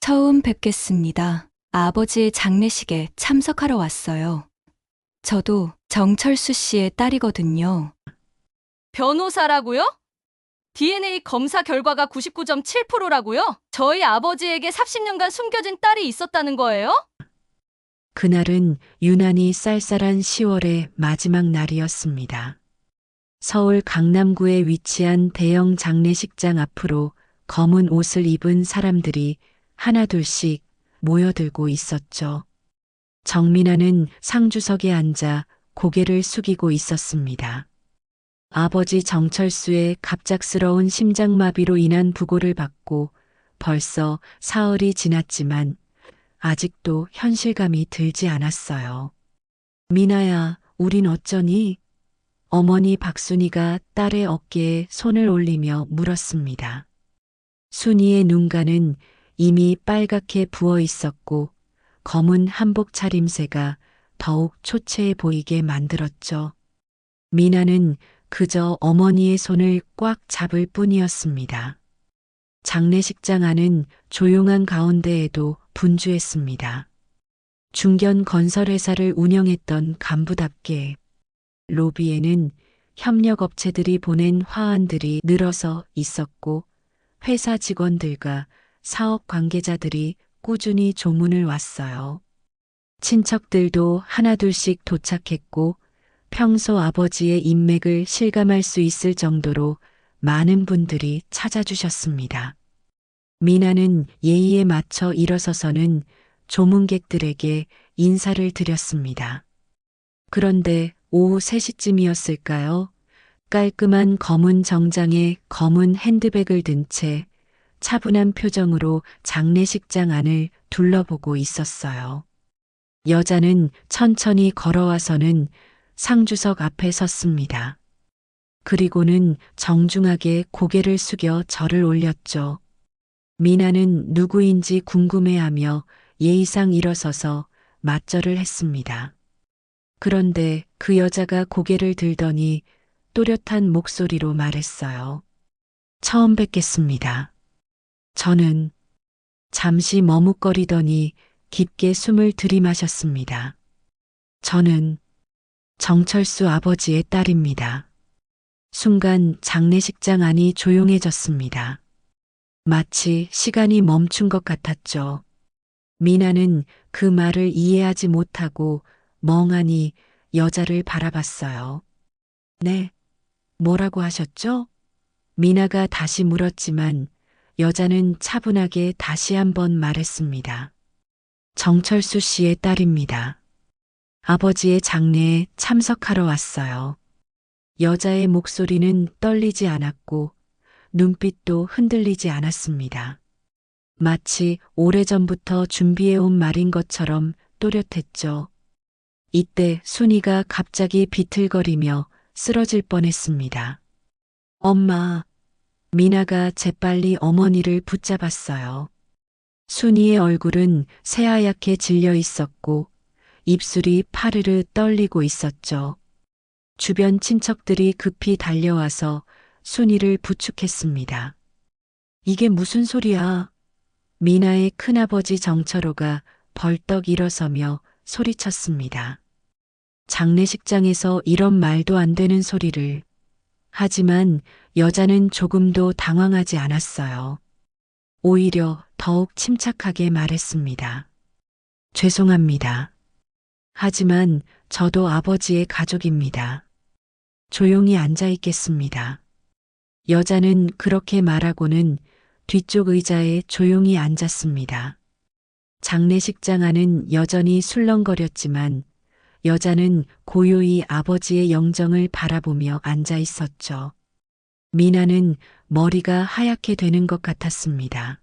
처음 뵙겠습니다. 아버지의 장례식에 참석하러 왔어요. 저도 정철수 씨의 딸이거든요. 변호사라고요? DNA 검사 결과가 99.7%라고요? 저희 아버지에게 30년간 숨겨진 딸이 있었다는 거예요? 그날은 유난히 쌀쌀한 10월의 마지막 날이었습니다. 서울 강남구에 위치한 대형 장례식장 앞으로 검은 옷을 입은 사람들이 하나둘씩 모여들고 있었죠. 정민아는 상주석에 앉아 고개를 숙이고 있었습니다. 아버지 정철수의 갑작스러운 심장마비로 인한 부고를 받고 벌써 사흘이 지났지만 아직도 현실감이 들지 않았어요. 미나야, 우린 어쩌니? 어머니 박순이가 딸의 어깨에 손을 올리며 물었습니다. 순이의 눈가는 이미 빨갛게 부어 있었고 검은 한복 차림새가 더욱 초췌해 보이게 만들었죠. 미나는 그저 어머니의 손을 꽉 잡을 뿐이었습니다. 장례식장 안은 조용한 가운데에도 분주했습니다. 중견 건설회사를 운영했던 간부답게 로비에는 협력업체들이 보낸 화환들이 늘어서 있었고 회사 직원들과 사업 관계자들이 꾸준히 조문을 왔어요. 친척들도 하나둘씩 도착했고 평소 아버지의 인맥을 실감할 수 있을 정도로 많은 분들이 찾아주셨습니다. 미나는 예의에 맞춰 일어서서는 조문객들에게 인사를 드렸습니다. 그런데 오후 3시쯤이었을까요? 깔끔한 검은 정장에 검은 핸드백을 든 채 차분한 표정으로 장례식장 안을 둘러보고 있었어요. 여자는 천천히 걸어와서는 상주석 앞에 섰습니다. 그리고는 정중하게 고개를 숙여 절을 올렸죠. 미나는 누구인지 궁금해하며 예의상 일어서서 맞절을 했습니다. 그런데 그 여자가 고개를 들더니 또렷한 목소리로 말했어요. 처음 뵙겠습니다. 저는 잠시 머뭇거리더니 깊게 숨을 들이마셨습니다. 저는 정철수 아버지의 딸입니다. 순간 장례식장 안이 조용해졌습니다. 마치 시간이 멈춘 것 같았죠. 미나는 그 말을 이해하지 못하고 멍하니 여자를 바라봤어요. 네, 뭐라고 하셨죠? 미나가 다시 물었지만 여자는 차분하게 다시 한번 말했습니다. 정철수 씨의 딸입니다. 아버지의 장례에 참석하러 왔어요. 여자의 목소리는 떨리지 않았고 눈빛도 흔들리지 않았습니다. 마치 오래전부터 준비해온 말인 것처럼 또렷했죠. 이때 순이가 갑자기 비틀거리며 쓰러질 뻔했습니다. 엄마, 미나가 재빨리 어머니를 붙잡았어요. 순이의 얼굴은 새하얗게 질려 있었고 입술이 파르르 떨리고 있었죠. 주변 친척들이 급히 달려와서 순이를 부축했습니다. 이게 무슨 소리야? 미나의 큰아버지 정철호가 벌떡 일어서며 소리쳤습니다. 장례식장에서 이런 말도 안 되는 소리를. 하지만 여자는 조금도 당황하지 않았어요. 오히려 더욱 침착하게 말했습니다. 죄송합니다. 하지만 저도 아버지의 가족입니다. 조용히 앉아 있겠습니다. 여자는 그렇게 말하고는 뒤쪽 의자에 조용히 앉았습니다. 장례식장 안은 여전히 술렁거렸지만 여자는 고요히 아버지의 영정을 바라보며 앉아 있었죠. 미나는 머리가 하얗게 되는 것 같았습니다.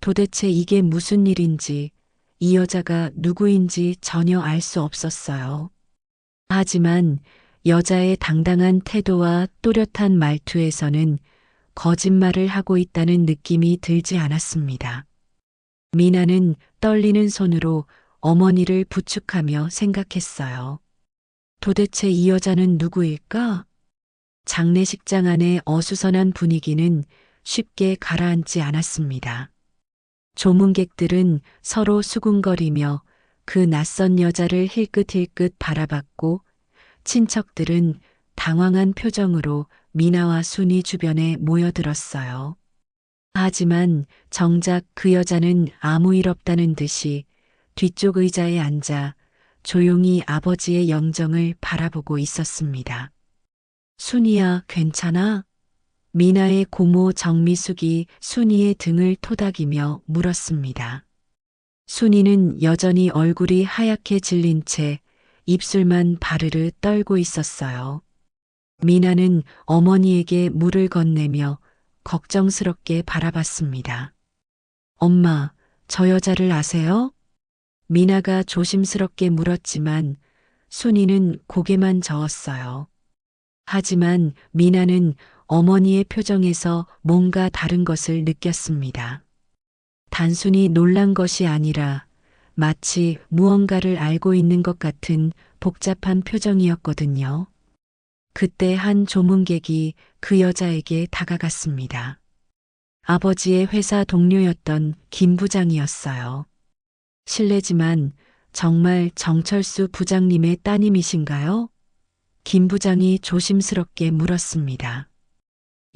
도대체 이게 무슨 일인지, 이 여자가 누구인지 전혀 알 수 없었어요. 하지만 여자의 당당한 태도와 또렷한 말투에서는 거짓말을 하고 있다는 느낌이 들지 않았습니다. 미나는 떨리는 손으로 어머니를 부축하며 생각했어요. 도대체 이 여자는 누구일까? 장례식장 안의 어수선한 분위기는 쉽게 가라앉지 않았습니다. 조문객들은 서로 수군거리며 그 낯선 여자를 힐끗힐끗 바라봤고 친척들은 당황한 표정으로 미나와 순이 주변에 모여들었어요. 하지만 정작 그 여자는 아무 일 없다는 듯이 뒤쪽 의자에 앉아 조용히 아버지의 영정을 바라보고 있었습니다. 순이야, 괜찮아? 미나의 고모 정미숙이 순이의 등을 토닥이며 물었습니다. 순이는 여전히 얼굴이 하얗게 질린 채 입술만 바르르 떨고 있었어요. 미나는 어머니에게 물을 건네며 걱정스럽게 바라봤습니다. 엄마, 저 여자를 아세요? 미나가 조심스럽게 물었지만 순이는 고개만 저었어요. 하지만 미나는 어머니의 표정에서 뭔가 다른 것을 느꼈습니다. 단순히 놀란 것이 아니라 마치 무언가를 알고 있는 것 같은 복잡한 표정이었거든요. 그때 한 조문객이 그 여자에게 다가갔습니다. 아버지의 회사 동료였던 김 부장이었어요. 실례지만 정말 정철수 부장님의 따님이신가요? 김 부장이 조심스럽게 물었습니다.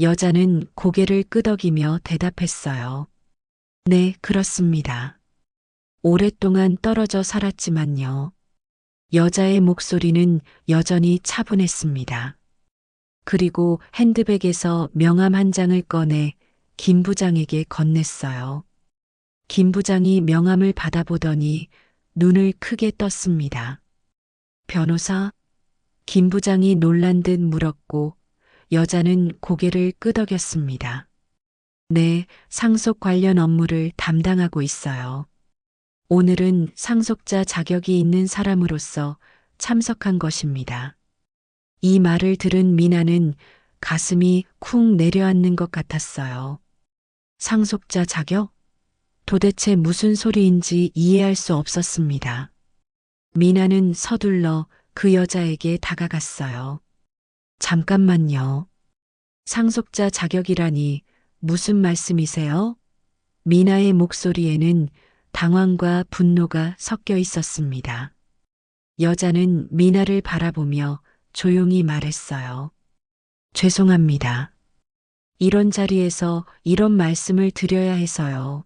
여자는 고개를 끄덕이며 대답했어요. 네, 그렇습니다. 오랫동안 떨어져 살았지만요. 여자의 목소리는 여전히 차분했습니다. 그리고 핸드백에서 명함 한 장을 꺼내 김 부장에게 건넸어요. 김 부장이 명함을 받아보더니 눈을 크게 떴습니다. 변호사? 김 부장이 놀란 듯 물었고 여자는 고개를 끄덕였습니다. 네, 상속 관련 업무를 담당하고 있어요. 오늘은 상속자 자격이 있는 사람으로서 참석한 것입니다. 이 말을 들은 미나는 가슴이 쿵 내려앉는 것 같았어요. 상속자 자격? 도대체 무슨 소리인지 이해할 수 없었습니다. 미나는 서둘러 그 여자에게 다가갔어요. 잠깐만요. 상속자 자격이라니 무슨 말씀이세요? 미나의 목소리에는 당황과 분노가 섞여 있었습니다. 여자는 미나를 바라보며 조용히 말했어요. 죄송합니다. 이런 자리에서 이런 말씀을 드려야 해서요.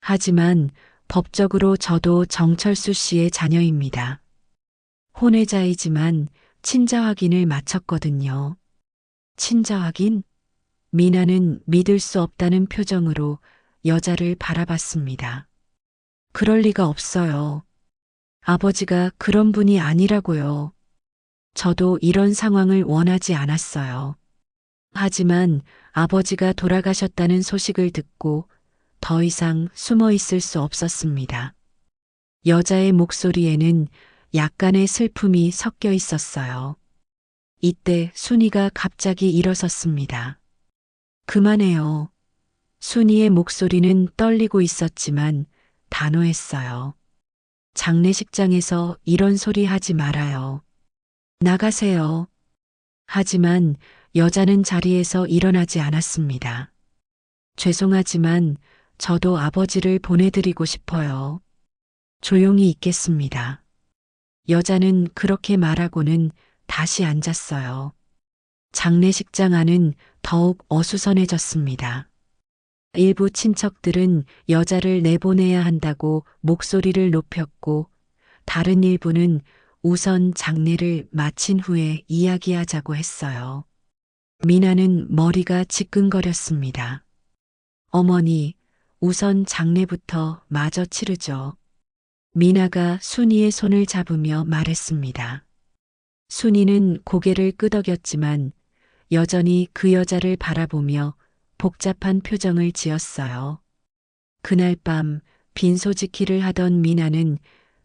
하지만 법적으로 저도 정철수 씨의 자녀입니다. 혼외자이지만 친자 확인을 마쳤거든요. 친자 확인? 미나는 믿을 수 없다는 표정으로 여자를 바라봤습니다. 그럴 리가 없어요. 아버지가 그런 분이 아니라고요. 저도 이런 상황을 원하지 않았어요. 하지만 아버지가 돌아가셨다는 소식을 듣고 더 이상 숨어 있을 수 없었습니다. 여자의 목소리에는 약간의 슬픔이 섞여 있었어요. 이때 순이가 갑자기 일어섰습니다. 그만해요. 순이의 목소리는 떨리고 있었지만 단호했어요. 장례식장에서 이런 소리 하지 말아요. 나가세요. 하지만 여자는 자리에서 일어나지 않았습니다. 죄송하지만 저도 아버지를 보내드리고 싶어요. 조용히 있겠습니다. 여자는 그렇게 말하고는 다시 앉았어요. 장례식장 안은 더욱 어수선해졌습니다. 일부 친척들은 여자를 내보내야 한다고 목소리를 높였고 다른 일부는 우선 장례를 마친 후에 이야기하자고 했어요. 미나는 머리가 지끈거렸습니다. 어머니, 우선 장례부터 마저 치르죠. 미나가 순이의 손을 잡으며 말했습니다. 순이는 고개를 끄덕였지만 여전히 그 여자를 바라보며 복잡한 표정을 지었어요. 그날 밤 빈소지키를 하던 미나는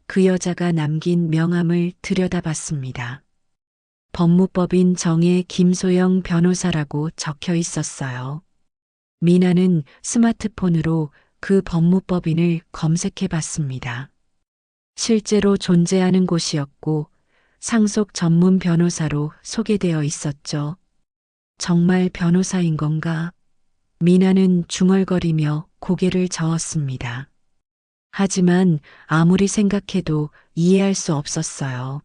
그 여자가 남긴 명함을 들여다봤습니다. 법무법인 정의 김소영 변호사라고 적혀 있었어요. 미나는 스마트폰으로 그 법무법인을 검색해 봤습니다. 실제로 존재하는 곳이었고 상속 전문 변호사로 소개되어 있었죠. 정말 변호사인 건가? 미나는 중얼거리며 고개를 저었습니다. 하지만 아무리 생각해도 이해할 수 없었어요.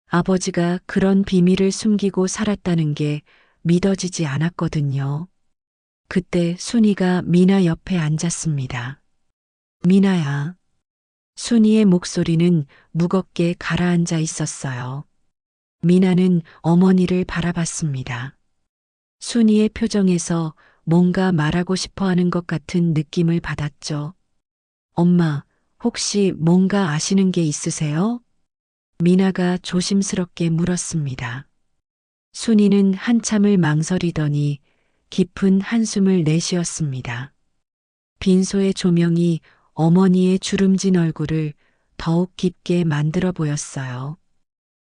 아버지가 그런 비밀을 숨기고 살았다는 게 믿어지지 않았거든요. 그때 순이가 미나 옆에 앉았습니다. 미나야. 순이의 목소리는 무겁게 가라앉아 있었어요. 미나는 어머니를 바라봤습니다. 순이의 표정에서 뭔가 말하고 싶어 하는 것 같은 느낌을 받았죠. 엄마, 혹시 뭔가 아시는 게 있으세요? 미나가 조심스럽게 물었습니다. 순이는 한참을 망설이더니 깊은 한숨을 내쉬었습니다. 빈소의 조명이 어머니의 주름진 얼굴을 더욱 깊게 만들어 보였어요.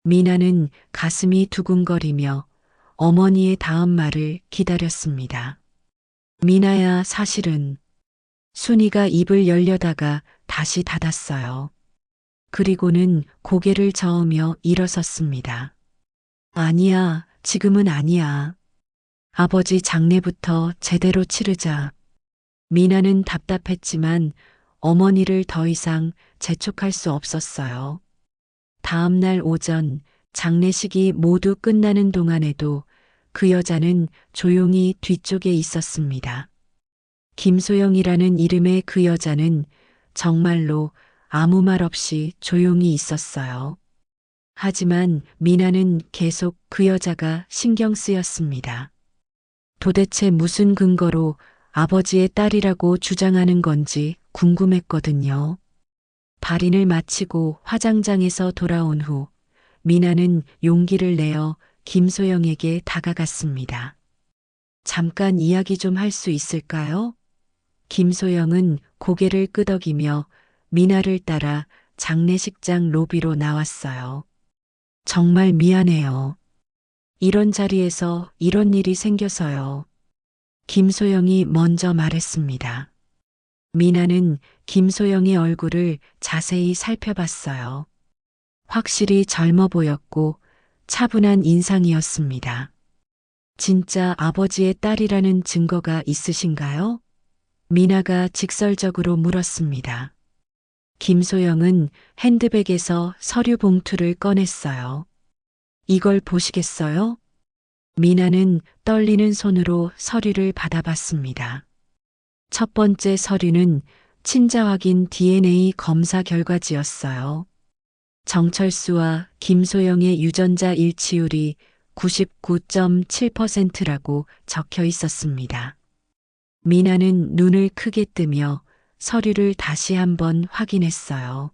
미나는 가슴이 두근거리며 어머니의 다음 말을 기다렸습니다. 미나야, 사실은. 순이가 입을 열려다가 다시 닫았어요. 그리고는 고개를 저으며 일어섰습니다. 아니야, 지금은 아니야. 아버지 장례부터 제대로 치르자. 미나는 답답했지만 어머니를 더 이상 재촉할 수 없었어요. 다음 날 오전 장례식이 모두 끝나는 동안에도 그 여자는 조용히 뒤쪽에 있었습니다. 김소영이라는 이름의 그 여자는 정말로 아무 말 없이 조용히 있었어요. 하지만 미나는 계속 그 여자가 신경 쓰였습니다. 도대체 무슨 근거로 아버지의 딸이라고 주장하는 건지 궁금했거든요. 발인을 마치고 화장장에서 돌아온 후 미나는 용기를 내어 김소영에게 다가갔습니다. 잠깐 이야기 좀 할 수 있을까요? 김소영은 고개를 끄덕이며 미나를 따라 장례식장 로비로 나왔어요. 정말 미안해요. 이런 자리에서 이런 일이 생겨서요. 김소영이 먼저 말했습니다. 미나는 김소영의 얼굴을 자세히 살펴봤어요. 확실히 젊어 보였고 차분한 인상이었습니다. 진짜 아버지의 딸이라는 증거가 있으신가요? 미나가 직설적으로 물었습니다. 김소영은 핸드백에서 서류 봉투를 꺼냈어요. 이걸 보시겠어요? 미나는 떨리는 손으로 서류를 받아봤습니다. 첫 번째 서류는 친자 확인 DNA 검사 결과지였어요. 정철수와 김소영의 유전자 일치율이 99.7%라고 적혀 있었습니다. 미나는 눈을 크게 뜨며 서류를 다시 한번 확인했어요.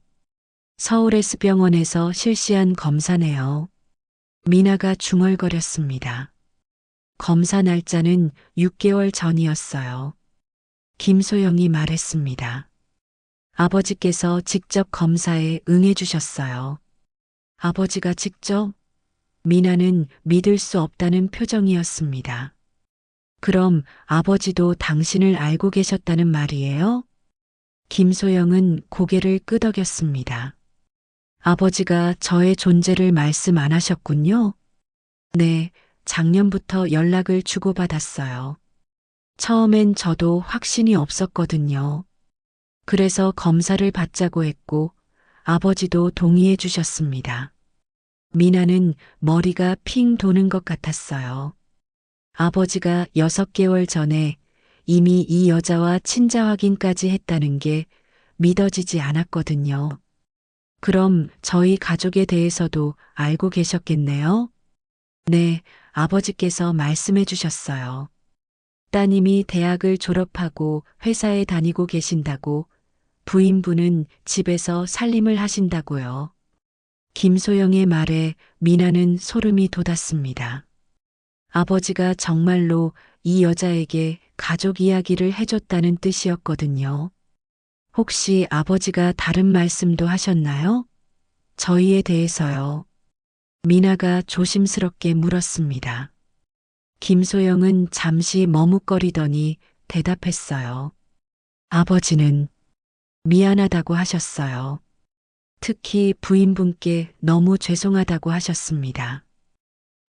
서울S병원에서 실시한 검사네요. 미나가 중얼거렸습니다. 검사 날짜는 6개월 전이었어요. 김소영이 말했습니다. 아버지께서 직접 검사에 응해주셨어요. 아버지가 직접? 미나는 믿을 수 없다는 표정이었습니다. 그럼 아버지도 당신을 알고 계셨다는 말이에요? 김소영은 고개를 끄덕였습니다. 아버지가 저의 존재를 말씀 안 하셨군요. 네, 작년부터 연락을 주고받았어요. 처음엔 저도 확신이 없었거든요. 그래서 검사를 받자고 했고 아버지도 동의해 주셨습니다. 미나는 머리가 핑 도는 것 같았어요. 아버지가 6개월 전에 이미 이 여자와 친자 확인까지 했다는 게 믿어지지 않았거든요. 그럼 저희 가족에 대해서도 알고 계셨겠네요? 네, 아버지께서 말씀해 주셨어요. 따님이 대학을 졸업하고 회사에 다니고 계신다고, 부인분은 집에서 살림을 하신다고요. 김소영의 말에 미나는 소름이 돋았습니다. 아버지가 정말로 이 여자에게 가족 이야기를 해줬다는 뜻이었거든요. 혹시 아버지가 다른 말씀도 하셨나요? 저희에 대해서요. 미나가 조심스럽게 물었습니다. 김소영은 잠시 머뭇거리더니 대답했어요. 아버지는 미안하다고 하셨어요. 특히 부인분께 너무 죄송하다고 하셨습니다.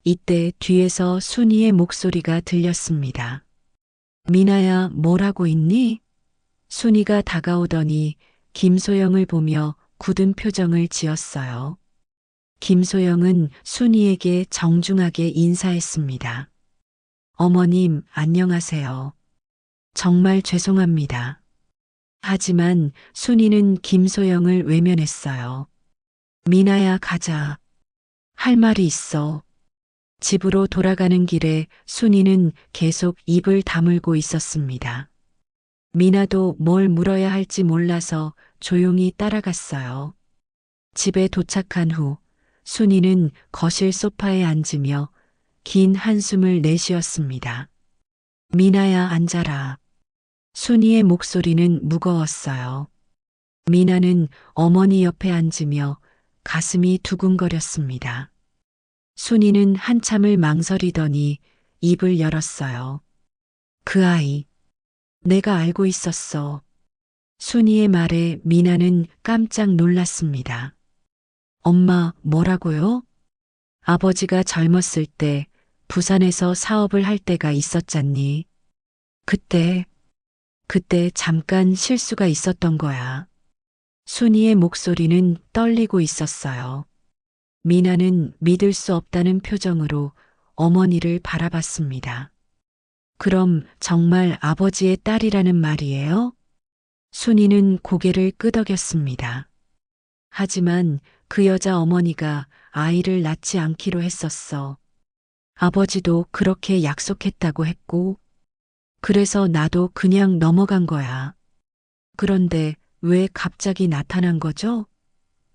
이때 뒤에서 순이의 목소리가 들렸습니다. 미나야, 뭐라고 있니? 순이가 다가오더니 김소영을 보며 굳은 표정을 지었어요. 김소영은 순이에게 정중하게 인사했습니다. 어머님, 안녕하세요. 정말 죄송합니다. 하지만 순이는 김소영을 외면했어요. 미나야, 가자. 할 말이 있어. 집으로 돌아가는 길에 순이는 계속 입을 다물고 있었습니다. 미나도 뭘 물어야 할지 몰라서 조용히 따라갔어요. 집에 도착한 후 순이는 거실 소파에 앉으며 긴 한숨을 내쉬었습니다. 미나야, 앉아라. 순이의 목소리는 무거웠어요. 미나는 어머니 옆에 앉으며 가슴이 두근거렸습니다. 순이는 한참을 망설이더니 입을 열었어요. 그 아이, 내가 알고 있었어. 순이의 말에 미나는 깜짝 놀랐습니다. 엄마, 뭐라고요? 아버지가 젊었을 때 부산에서 사업을 할 때가 있었잖니. 그때 잠깐 실수가 있었던 거야. 순이의 목소리는 떨리고 있었어요. 미나는 믿을 수 없다는 표정으로 어머니를 바라봤습니다. 그럼 정말 아버지의 딸이라는 말이에요? 순이는 고개를 끄덕였습니다. 하지만 그 여자 어머니가 아이를 낳지 않기로 했었어. 아버지도 그렇게 약속했다고 했고, 그래서 나도 그냥 넘어간 거야. 그런데 왜 갑자기 나타난 거죠?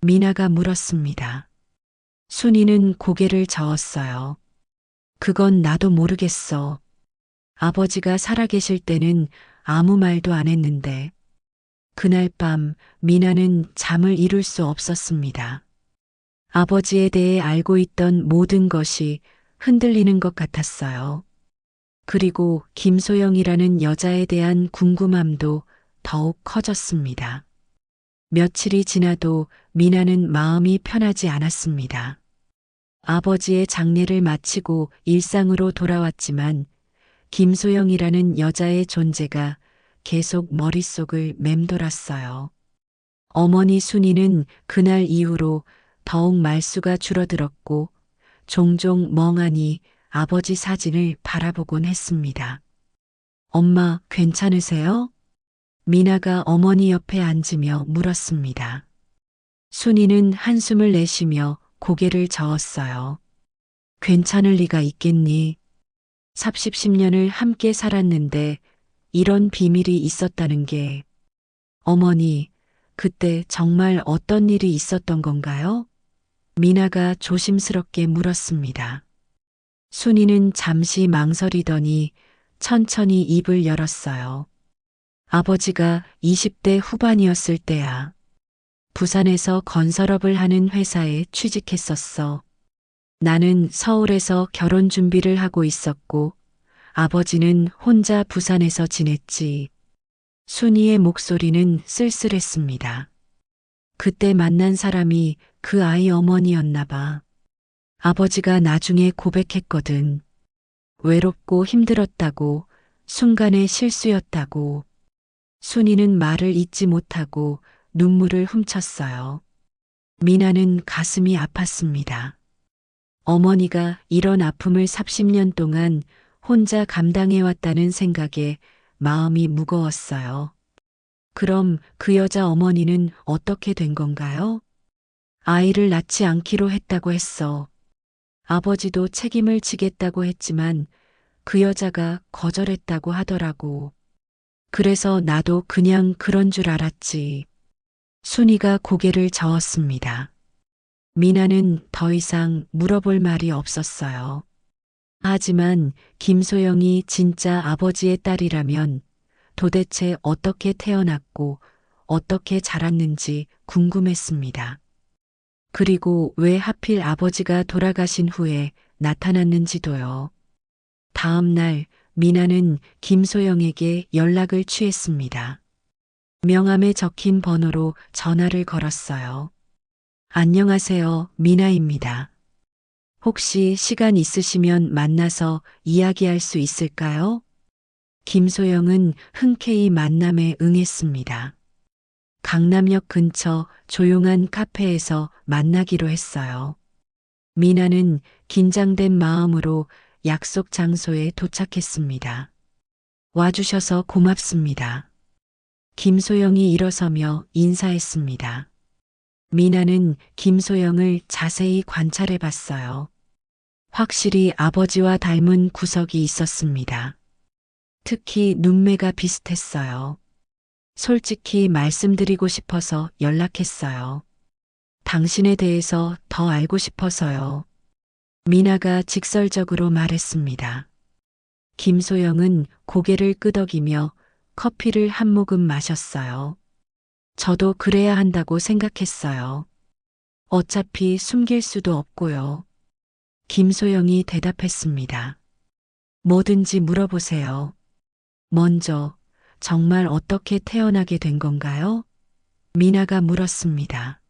미나가 물었습니다. 순이는 고개를 저었어요. 그건 나도 모르겠어. 아버지가 살아계실 때는 아무 말도 안 했는데, 그날 밤 미나는 잠을 이룰 수 없었습니다. 아버지에 대해 알고 있던 모든 것이 흔들리는 것 같았어요. 그리고 김소영이라는 여자에 대한 궁금함도 더욱 커졌습니다. 며칠이 지나도 미나는 마음이 편하지 않았습니다. 아버지의 장례를 마치고 일상으로 돌아왔지만 김소영이라는 여자의 존재가 계속 머릿속을 맴돌았어요. 어머니 순이는 그날 이후로 더욱 말수가 줄어들었고 종종 멍하니 아버지 사진을 바라보곤 했습니다. 엄마, 괜찮으세요? 미나가 어머니 옆에 앉으며 물었습니다. 순이는 한숨을 내쉬며 고개를 저었어요. 괜찮을 리가 있겠니? 30년을 함께 살았는데 이런 비밀이 있었다는 게. 어머니, 그때 정말 어떤 일이 있었던 건가요? 미나가 조심스럽게 물었습니다. 순이는 잠시 망설이더니 천천히 입을 열었어요. 아버지가 20대 후반이었을 때야. 부산에서 건설업을 하는 회사에 취직했었어. 나는 서울에서 결혼 준비를 하고 있었고 아버지는 혼자 부산에서 지냈지. 순이의 목소리는 쓸쓸했습니다. 그때 만난 사람이 그 아이 어머니였나 봐. 아버지가 나중에 고백했거든. 외롭고 힘들었다고, 순간의 실수였다고. 순이는 말을 잇지 못하고 눈물을 훔쳤어요. 미나는 가슴이 아팠습니다. 어머니가 이런 아픔을 30년 동안 혼자 감당해왔다는 생각에 마음이 무거웠어요. 그럼 그 여자 어머니는 어떻게 된 건가요? 아이를 낳지 않기로 했다고 했어. 아버지도 책임을 지겠다고 했지만 그 여자가 거절했다고 하더라고. 그래서 나도 그냥 그런 줄 알았지. 순이가 고개를 저었습니다. 미나는 더 이상 물어볼 말이 없었어요. 하지만 김소영이 진짜 아버지의 딸이라면 도대체 어떻게 태어났고 어떻게 자랐는지 궁금했습니다. 그리고 왜 하필 아버지가 돌아가신 후에 나타났는지도요. 다음 날 미나는 김소영에게 연락을 취했습니다. 명함에 적힌 번호로 전화를 걸었어요. 안녕하세요, 미나입니다. 혹시 시간 있으시면 만나서 이야기할 수 있을까요? 김소영은 흔쾌히 만남에 응했습니다. 강남역 근처 조용한 카페에서 만나기로 했어요. 미나는 긴장된 마음으로 약속 장소에 도착했습니다. 와주셔서 고맙습니다. 김소영이 일어서며 인사했습니다. 미나는 김소영을 자세히 관찰해 봤어요. 확실히 아버지와 닮은 구석이 있었습니다. 특히 눈매가 비슷했어요. 솔직히 말씀드리고 싶어서 연락했어요. 당신에 대해서 더 알고 싶어서요. 미나가 직설적으로 말했습니다. 김소영은 고개를 끄덕이며 커피를 한 모금 마셨어요. 저도 그래야 한다고 생각했어요. 어차피 숨길 수도 없고요. 김소영이 대답했습니다. 뭐든지 물어보세요. 먼저, 정말 어떻게 태어나게 된 건가요? 미나가 물었습니다.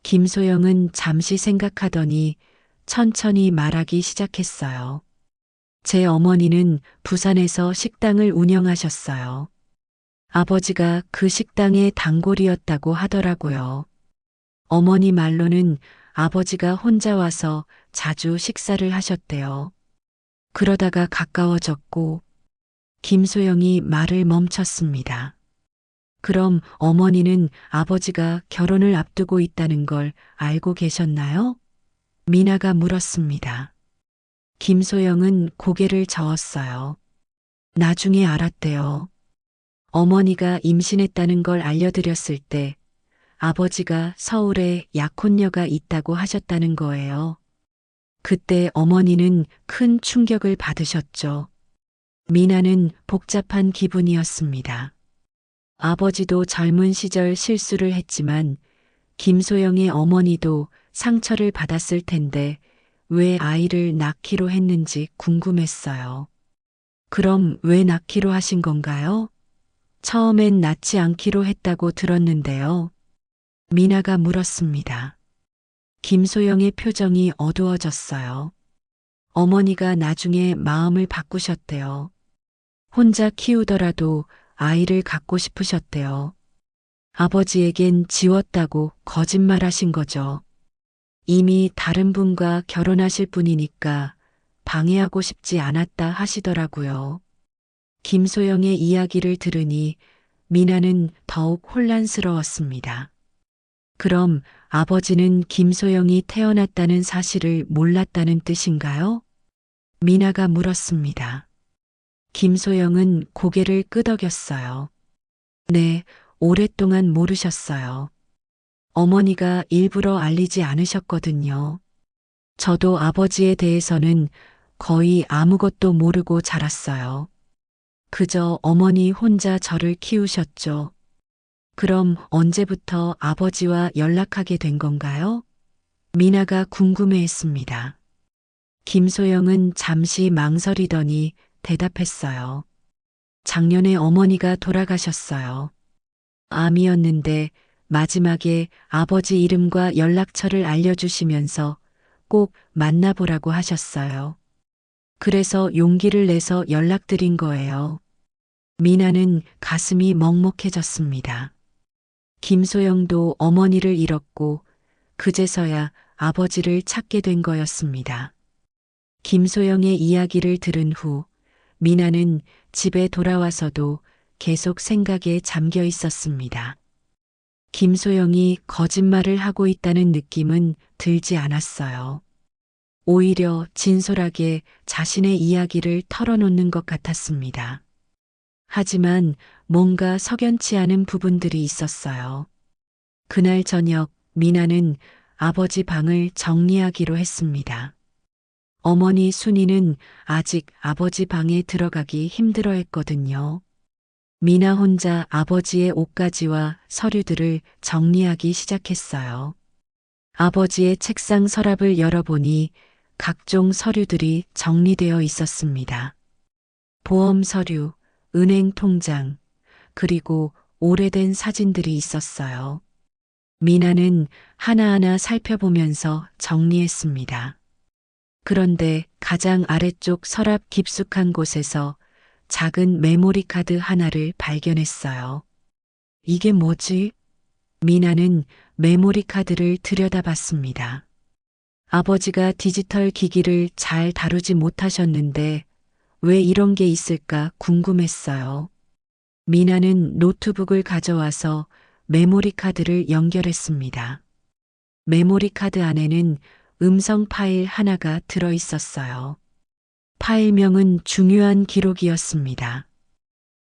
김소영은 잠시 생각하더니 천천히 말하기 시작했어요. 제 어머니는 부산에서 식당을 운영하셨어요. 아버지가 그 식당의 단골이었다고 하더라고요. 어머니 말로는 아버지가 혼자 와서 자주 식사를 하셨대요. 그러다가 가까워졌고, 김소영이 말을 멈췄습니다. 그럼 어머니는 아버지가 결혼을 앞두고 있다는 걸 알고 계셨나요? 미나가 물었습니다. 김소영은 고개를 저었어요. 나중에 알았대요. 어머니가 임신했다는 걸 알려드렸을 때 아버지가 서울에 약혼녀가 있다고 하셨다는 거예요. 그때 어머니는 큰 충격을 받으셨죠. 미나는 복잡한 기분이었습니다. 아버지도 젊은 시절 실수를 했지만 김소영의 어머니도 상처를 받았을 텐데 왜 아이를 낳기로 했는지 궁금했어요. 그럼 왜 낳기로 하신 건가요? 처음엔 낳지 않기로 했다고 들었는데요. 미나가 물었습니다. 김소영의 표정이 어두워졌어요. 어머니가 나중에 마음을 바꾸셨대요. 혼자 키우더라도 아이를 갖고 싶으셨대요. 아버지에겐 지웠다고 거짓말하신 거죠. 이미 다른 분과 결혼하실 분이니까 방해하고 싶지 않았다 하시더라고요. 김소영의 이야기를 들으니 미나는 더욱 혼란스러웠습니다. 그럼 아버지는 김소영이 태어났다는 사실을 몰랐다는 뜻인가요? 미나가 물었습니다. 김소영은 고개를 끄덕였어요. 네, 오랫동안 모르셨어요. 어머니가 일부러 알리지 않으셨거든요. 저도 아버지에 대해서는 거의 아무것도 모르고 자랐어요. 그저 어머니 혼자 저를 키우셨죠. 그럼 언제부터 아버지와 연락하게 된 건가요? 미나가 궁금해했습니다. 김소영은 잠시 망설이더니 대답했어요. 작년에 어머니가 돌아가셨어요. 암이었는데 마지막에 아버지 이름과 연락처를 알려주시면서 꼭 만나보라고 하셨어요. 그래서 용기를 내서 연락드린 거예요. 미나는 가슴이 먹먹해졌습니다. 김소영도 어머니를 잃었고 그제서야 아버지를 찾게 된 거였습니다. 김소영의 이야기를 들은 후 미나는 집에 돌아와서도 계속 생각에 잠겨 있었습니다. 김소영이 거짓말을 하고 있다는 느낌은 들지 않았어요. 오히려 진솔하게 자신의 이야기를 털어놓는 것 같았습니다. 하지만 뭔가 석연치 않은 부분들이 있었어요. 그날 저녁 미나는 아버지 방을 정리하기로 했습니다. 어머니 순이는 아직 아버지 방에 들어가기 힘들어 했거든요. 미나 혼자 아버지의 옷가지와 서류들을 정리하기 시작했어요. 아버지의 책상 서랍을 열어보니 각종 서류들이 정리되어 있었습니다. 보험 서류, 은행 통장, 그리고 오래된 사진들이 있었어요. 미나는 하나하나 살펴보면서 정리했습니다. 그런데 가장 아래쪽 서랍 깊숙한 곳에서 작은 메모리 카드 하나를 발견했어요. 이게 뭐지? 미나는 메모리 카드를 들여다봤습니다. 아버지가 디지털 기기를 잘 다루지 못하셨는데 왜 이런 게 있을까 궁금했어요. 미나는 노트북을 가져와서 메모리 카드를 연결했습니다. 메모리 카드 안에는 음성 파일 하나가 들어 있었어요. 파일명은 중요한 기록이었습니다.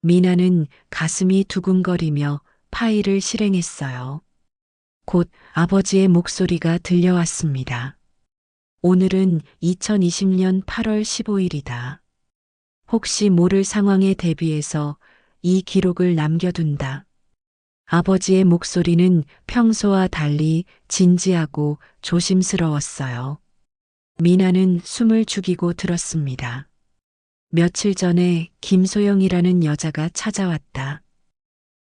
미나는 가슴이 두근거리며 파일을 실행했어요. 곧 아버지의 목소리가 들려왔습니다. 오늘은 2020년 8월 15일이다. 혹시 모를 상황에 대비해서 이 기록을 남겨둔다. 아버지의 목소리는 평소와 달리 진지하고 조심스러웠어요. 미나는 숨을 죽이고 들었습니다. 며칠 전에 김소영이라는 여자가 찾아왔다.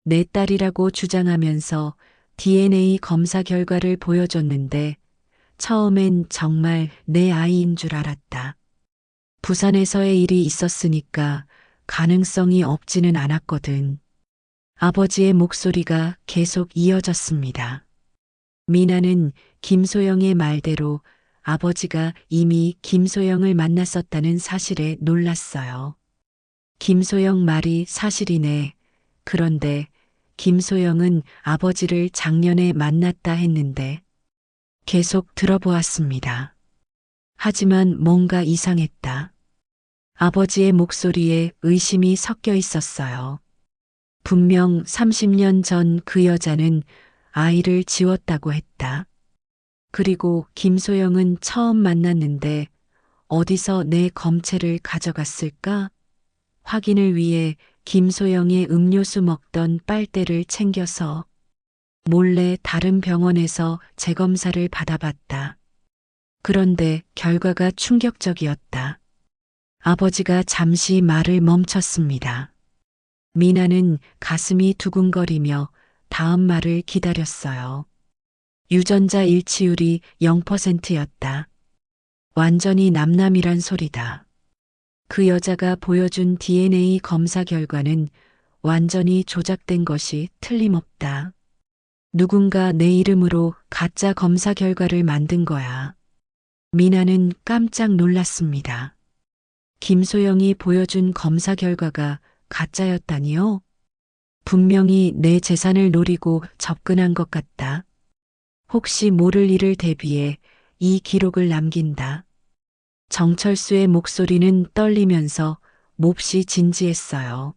내 딸이라고 주장하면서 DNA 검사 결과를 보여줬는데 처음엔 정말 내 아이인 줄 알았다. 부산에서의 일이 있었으니까 가능성이 없지는 않았거든. 아버지의 목소리가 계속 이어졌습니다. 미나는 김소영의 말대로 아버지가 이미 김소영을 만났었다는 사실에 놀랐어요. 김소영 말이 사실이네. 그런데 김소영은 아버지를 작년에 만났다 했는데 계속 들어보았습니다. 하지만 뭔가 이상했다. 아버지의 목소리에 의심이 섞여 있었어요. 분명 30년 전 그 여자는 아이를 지웠다고 했다. 그리고 김소영은 처음 만났는데 어디서 내 검체를 가져갔을까? 확인을 위해 김소영의 음료수 먹던 빨대를 챙겨서 몰래 다른 병원에서 재검사를 받아봤다. 그런데 결과가 충격적이었다. 아버지가 잠시 말을 멈췄습니다. 미나는 가슴이 두근거리며 다음 말을 기다렸어요. 유전자 일치율이 0%였다. 완전히 남남이란 소리다. 그 여자가 보여준 DNA 검사 결과는 완전히 조작된 것이 틀림없다. 누군가 내 이름으로 가짜 검사 결과를 만든 거야. 미나는 깜짝 놀랐습니다. 김소영이 보여준 검사 결과가 가짜였다니요? 분명히 내 재산을 노리고 접근한 것 같다. 혹시 모를 일을 대비해 이 기록을 남긴다. 정철수의 목소리는 떨리면서 몹시 진지했어요.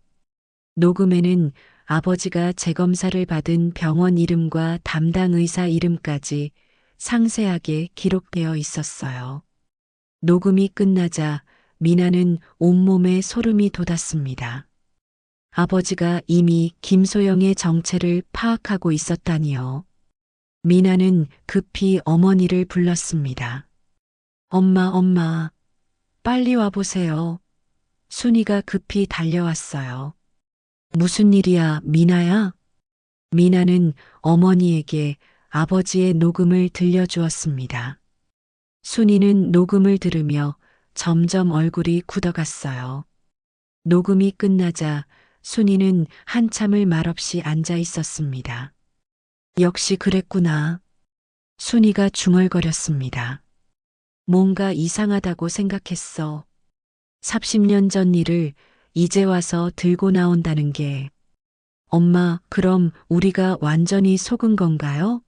녹음에는 아버지가 재검사를 받은 병원 이름과 담당 의사 이름까지 상세하게 기록되어 있었어요. 녹음이 끝나자 미나는 온몸에 소름이 돋았습니다. 아버지가 이미 김소영의 정체를 파악하고 있었다니요. 미나는 급히 어머니를 불렀습니다. 엄마, 빨리 와보세요. 순이가 급히 달려왔어요. 무슨 일이야, 미나야? 미나는 어머니에게 아버지의 녹음을 들려주었습니다. 순이는 녹음을 들으며 점점 얼굴이 굳어갔어요. 녹음이 끝나자 순이는 한참을 말없이 앉아 있었습니다. 역시 그랬구나. 순이가 중얼거렸습니다. 뭔가 이상하다고 생각했어. 30년 전 일을 이제 와서 들고 나온다는 게. 엄마, 그럼 우리가 완전히 속은 건가요?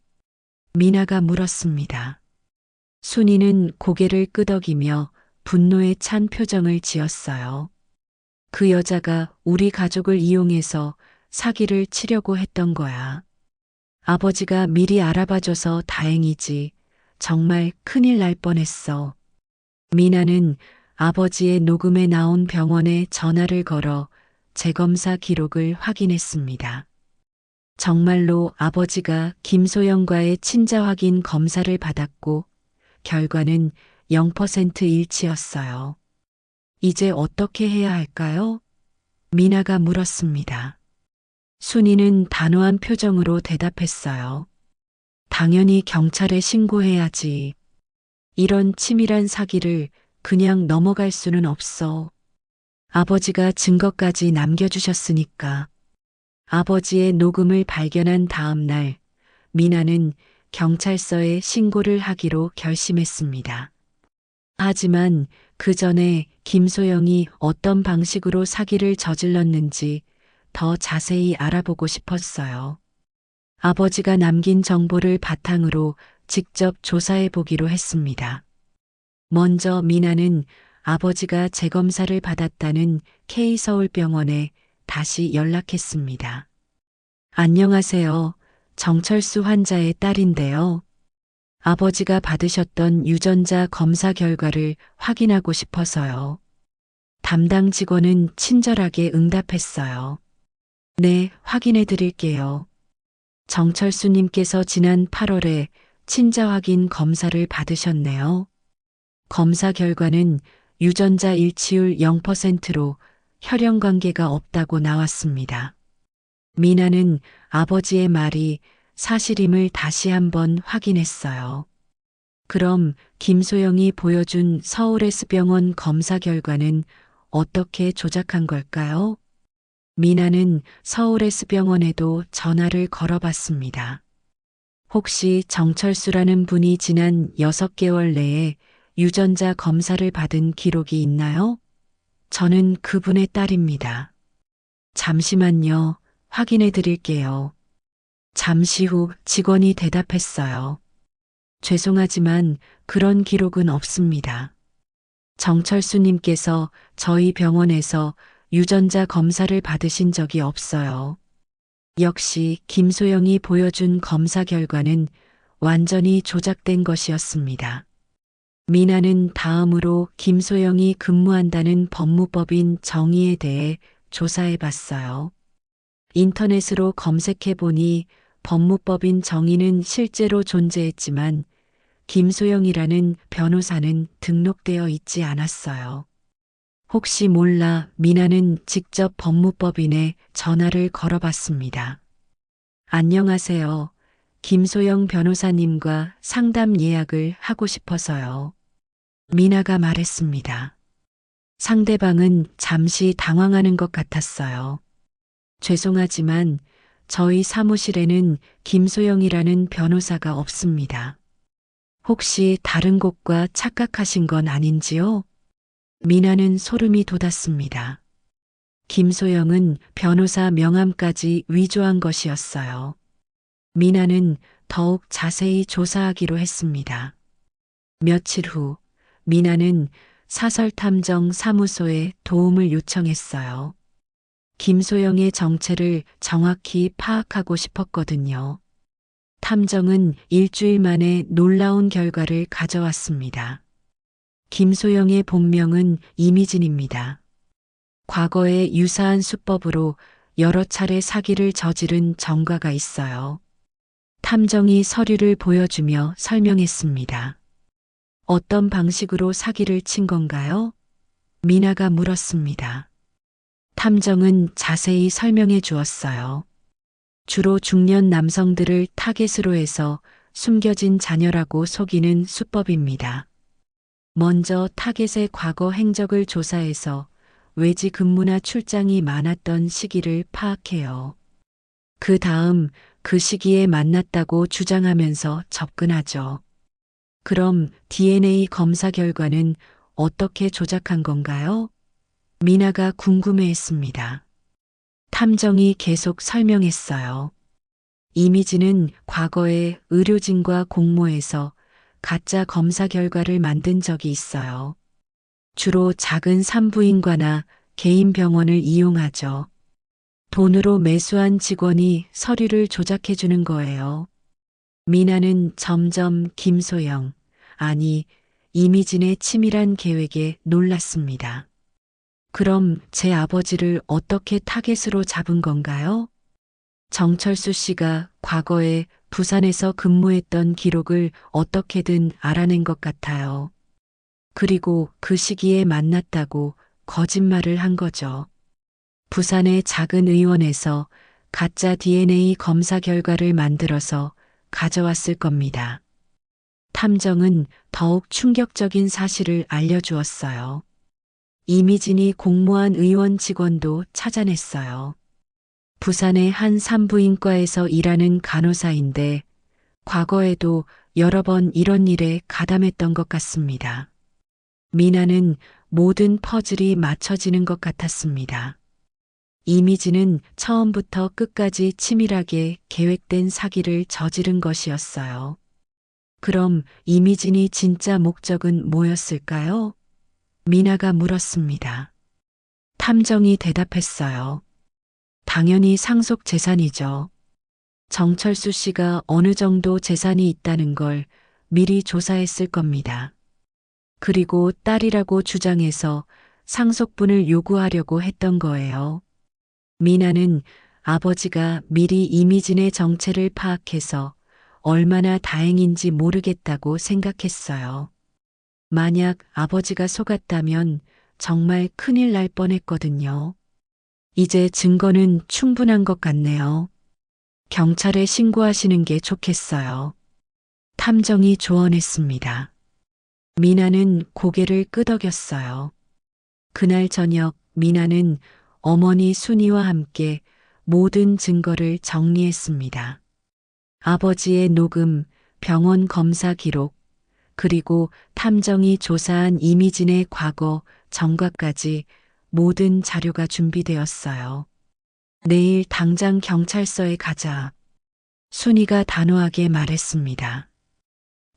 미나가 물었습니다. 순이는 고개를 끄덕이며 분노에 찬 표정을 지었어요. 그 여자가 우리 가족을 이용해서 사기를 치려고 했던 거야. 아버지가 미리 알아봐줘서 다행이지. 정말 큰일 날 뻔했어. 미나는 아버지의 녹음에 나온 병원에 전화를 걸어 재검사 기록을 확인했습니다. 정말로 아버지가 김소영과의 친자 확인 검사를 받았고 결과는 0% 일치였어요. 이제 어떻게 해야 할까요? 미나가 물었습니다. 순이는 단호한 표정으로 대답했어요. 당연히 경찰에 신고해야지. 이런 치밀한 사기를 그냥 넘어갈 수는 없어. 아버지가 증거까지 남겨주셨으니까. 아버지의 녹음을 발견한 다음 날, 미나는 경찰서에 신고를 하기로 결심했습니다. 하지만 그 전에 김소영이 어떤 방식으로 사기를 저질렀는지 더 자세히 알아보고 싶었어요. 아버지가 남긴 정보를 바탕으로 직접 조사해 보기로 했습니다. 먼저 미나는 아버지가 재검사를 받았다는 K서울병원에 다시 연락했습니다. 안녕하세요. 정철수 환자의 딸인데요. 아버지가 받으셨던 유전자 검사 결과를 확인하고 싶어서요. 담당 직원은 친절하게 응답했어요. 네, 확인해 드릴게요. 정철수님께서 지난 8월에 친자 확인 검사를 받으셨네요. 검사 결과는 유전자 일치율 0%로 혈연 관계가 없다고 나왔습니다. 미나는 아버지의 말이 사실임을 다시 한번 확인했어요. 그럼 김소영이 보여준 서울S병원 검사 결과는 어떻게 조작한 걸까요? 미나는 서울S병원에도 전화를 걸어봤습니다. 혹시 정철수라는 분이 지난 6개월 내에 유전자 검사를 받은 기록이 있나요? 저는 그분의 딸입니다. 잠시만요. 확인해 드릴게요. 잠시 후 직원이 대답했어요. 죄송하지만 그런 기록은 없습니다. 정철수님께서 저희 병원에서 유전자 검사를 받으신 적이 없어요. 역시 김소영이 보여준 검사 결과는 완전히 조작된 것이었습니다. 미나는 다음으로 김소영이 근무한다는 법무법인 정의에 대해 조사해 봤어요. 인터넷으로 검색해 보니 법무법인 정의는 실제로 존재했지만 김소영이라는 변호사는 등록되어 있지 않았어요. 혹시 몰라 미나는 직접 법무법인에 전화를 걸어봤습니다. 안녕하세요. 김소영 변호사님과 상담 예약을 하고 싶어서요. 미나가 말했습니다. 상대방은 잠시 당황하는 것 같았어요. 죄송하지만 저희 사무실에는 김소영이라는 변호사가 없습니다. 혹시 다른 곳과 착각하신 건 아닌지요? 미나는 소름이 돋았습니다. 김소영은 변호사 명함까지 위조한 것이었어요. 미나는 더욱 자세히 조사하기로 했습니다. 며칠 후 미나는 사설탐정 사무소에 도움을 요청했어요. 김소영의 정체를 정확히 파악하고 싶었거든요. 탐정은 일주일 만에 놀라운 결과를 가져왔습니다. 김소영의 본명은 이미진입니다. 과거에 유사한 수법으로 여러 차례 사기를 저지른 전과가 있어요. 탐정이 서류를 보여주며 설명했습니다. 어떤 방식으로 사기를 친 건가요? 미나가 물었습니다. 탐정은 자세히 설명해 주었어요. 주로 중년 남성들을 타겟으로 해서 숨겨진 자녀라고 속이는 수법입니다. 먼저 타겟의 과거 행적을 조사해서 외지 근무나 출장이 많았던 시기를 파악해요. 그 다음 그 시기에 만났다고 주장하면서 접근하죠. 그럼 DNA 검사 결과는 어떻게 조작한 건가요? 미나가 궁금해했습니다. 탐정이 계속 설명했어요. 이미지는 과거에 의료진과 공모해서 가짜 검사 결과를 만든 적이 있어요. 주로 작은 산부인과나 개인 병원을 이용하죠. 돈으로 매수한 직원이 서류를 조작해 주는 거예요. 미나는 점점 김소영, 아니 이미진의 치밀한 계획에 놀랐습니다. 그럼 제 아버지를 어떻게 타겟으로 잡은 건가요? 정철수 씨가 과거에 부산에서 근무했던 기록을 어떻게든 알아낸 것 같아요. 그리고 그 시기에 만났다고 거짓말을 한 거죠. 부산의 작은 의원에서 가짜 DNA 검사 결과를 만들어서 가져왔을 겁니다. 탐정은 더욱 충격적인 사실을 알려주었어요. 이미진이 공모한 의원 직원도 찾아냈어요. 부산의 한 산부인과에서 일하는 간호사인데 과거에도 여러 번 이런 일에 가담했던 것 같습니다. 미나는 모든 퍼즐이 맞춰지는 것 같았습니다. 이미지는 처음부터 끝까지 치밀하게 계획된 사기를 저지른 것이었어요. 그럼 이미진이 진짜 목적은 뭐였을까요? 미나가 물었습니다. 탐정이 대답했어요. 당연히 상속 재산이죠. 정철수 씨가 어느 정도 재산이 있다는 걸 미리 조사했을 겁니다. 그리고 딸이라고 주장해서 상속분을 요구하려고 했던 거예요. 미나는 아버지가 미리 이미진의 정체를 파악해서 얼마나 다행인지 모르겠다고 생각했어요. 만약 아버지가 속았다면 정말 큰일 날 뻔했거든요. 이제 증거는 충분한 것 같네요. 경찰에 신고하시는 게 좋겠어요. 탐정이 조언했습니다. 미나는 고개를 끄덕였어요. 그날 저녁 미나는 어머니 순이와 함께 모든 증거를 정리했습니다. 아버지의 녹음, 병원 검사 기록, 그리고 탐정이 조사한 이미진의 과거, 정과까지 모든 자료가 준비되었어요. 내일 당장 경찰서에 가자. 순이가 단호하게 말했습니다.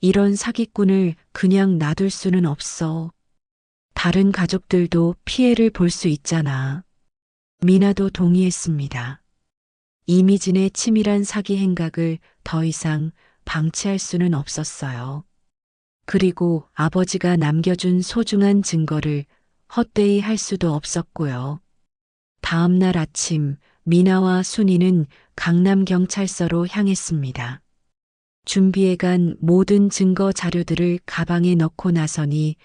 이런 사기꾼을 그냥 놔둘 수는 없어. 다른 가족들도 피해를 볼 수 있잖아. 미나도 동의했습니다. 이미진의 치밀한 사기 행각을 더 이상 방치할 수는 없었어요. 그리고 아버지가 남겨준 소중한 증거를 헛되이 할 수도 없었고요. 다음 날 아침 미나와 순이는 강남경찰서로 향했습니다. 준비해간 모든 증거 자료들을 가방에 넣고 나서니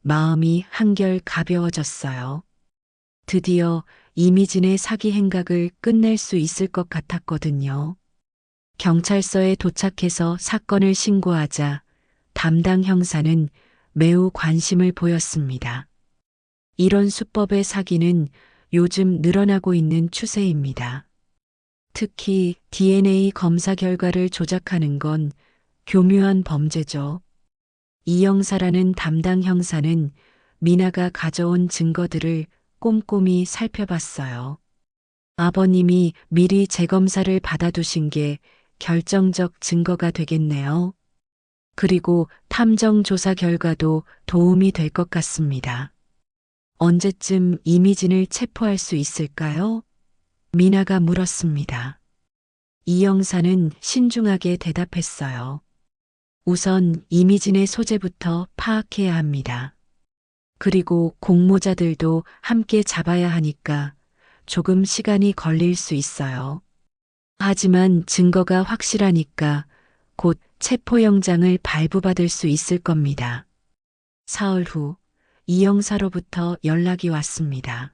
마음이 한결 가벼워졌어요. 드디어 이미진의 사기 행각을 끝낼 수 있을 것 같았거든요. 경찰서에 도착해서 사건을 신고하자 담당 형사는 매우 관심을 보였습니다. 이런 수법의 사기는 요즘 늘어나고 있는 추세입니다. 특히 DNA 검사 결과를 조작하는 건 교묘한 범죄죠. 이영사라는 담당 형사는 미나가 가져온 증거들을 꼼꼼히 살펴봤어요. 아버님이 미리 재검사를 받아두신 게 결정적 증거가 되겠네요. 그리고 탐정 조사 결과도 도움이 될 것 같습니다. 언제쯤 이미진을 체포할 수 있을까요? 미나가 물었습니다. 이영사는 신중하게 대답했어요. 우선 이미진의 소재부터 파악해야 합니다. 그리고 공모자들도 함께 잡아야 하니까 조금 시간이 걸릴 수 있어요. 하지만 증거가 확실하니까 곧 체포영장을 발부받을 수 있을 겁니다. 사흘 후 이영사로부터 연락이 왔습니다.